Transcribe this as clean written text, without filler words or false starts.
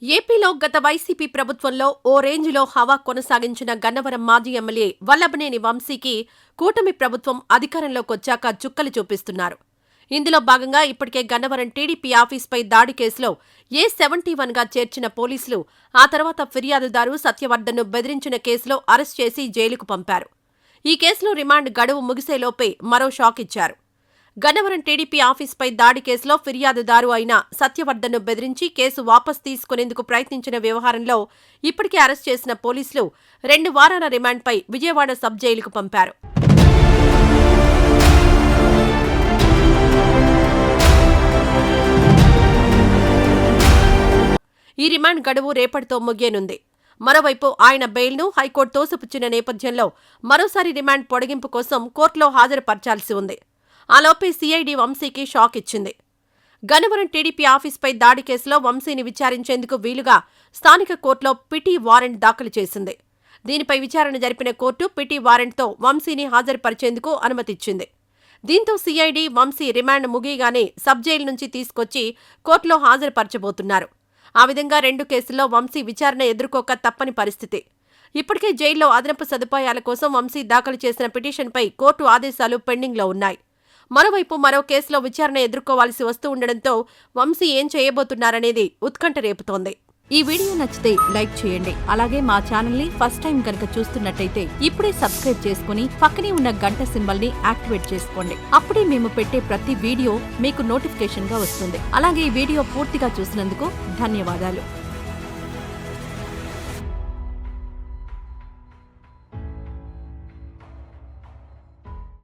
ఏపీలో గత వైసీపీ ప్రభుత్వంలో ఓ రేంజ్లో హవా కొనసాగించిన గన్నవరం మాజీ ఎమ్మెల్యే వల్లభనేని వంశీకి కూటమి ప్రభుత్వం అధికారంలోకొచ్చాక చుక్కలు చూపిస్తున్నారు. ఇందులో భాగంగా ఇప్పటికే గన్నవరం టీడీపీ ఆఫీస్పై దాడి కేసులో A71గా చేర్చిన పోలీసులు ఆ తర్వాత ఫిర్యాదుదారు సత్యవర్ధన్ను బెదిరించిన కేసులో అరెస్ట్ చేసి జైలుకు పంపారు. ఈ కేసులో రిమాండ్ గడువు ముగిసేలోపే మరో షాక్ ఇచ్చారు. గన్నవరం టీడీపీ ఆఫీస్పై దాడి కేసులో ఫిర్యాదుదారు అయిన సత్యవర్ధన్ను బెదిరించి కేసు వాపస్ తీసుకునేందుకు ప్రయత్నించిన వ్యవహారంలో ఇప్పటికే అరెస్ట్ చేసిన పోలీసులు 2 వారాల రిమాండ్పై విజయవాడ సబ్ జైలుకు పంపారు. ఈ రిమాండ్ గడువు రేపటితో ముగియనుంది. మరోవైపు ఆయన బెయిల్ను హైకోర్టు తోసిపుచ్చిన నేపథ్యంలో మరోసారి రిమాండ్ పొడిగింపు కోసం కోర్టులో హాజరుపర్చాల్సి ఉంది. ఆలోపే సిఐడి వంశీకి షాక్ ఇచ్చింది. గన్నవరం టీడీపీ ఆఫీస్పై దాడి కేసులో వంశీని విచారించేందుకు వీలుగా స్థానిక కోర్టులో పిటి వారెంట్ దాఖలు చేసింది. దీనిపై విచారణ జరిపిన కోర్టు పిటి వారెంట్తో వంశీని హాజరుపరిచేందుకు అనుమతిచ్చింది. దీంతో సిఐడి వంశీ రిమాండ్ ముగియగానే సబ్ జైలు నుంచి తీసుకొచ్చి కోర్టులో హాజరుపరచబోతున్నారు. ఆ విధంగా 2 కేసుల్లో వంశీ విచారణ ఎదుర్కోక తప్పని పరిస్థితి. ఇప్పటికే జైల్లో అదనపు సదుపాయాల కోసం వంశీ దాఖలు చేసిన పిటిషన్పై కోర్టు ఆదేశాలు పెండింగ్లో ఉన్నాయి. మరోవైపు మరో కేసులో విచారణ ఎదుర్కోవాల్సి వస్తూ ఉండడంతో వంశీ ఏం చేయబోతున్నారనేది ఉత్కంఠ రేపుతోంది. ఈ వీడియో నచ్చితే లైక్ చేయండి. అలాగే మా ఛానల్ ని ఫస్ట్ టైం కనుక చూస్తున్నట్టయితే ఇప్పుడే సబ్స్క్రైబ్ చేసుకుని పక్కనే ఉన్న గంట సింబల్ ని యాక్టివేట్ చేసుకోండి. అప్పుడే మేము పెట్టే ప్రతి వీడియో మీకు నోటిఫికేషన్ గా వస్తుంది. అలాగే ఈ వీడియో పూర్తిగా చూసినందుకు ధన్యవాదాలు.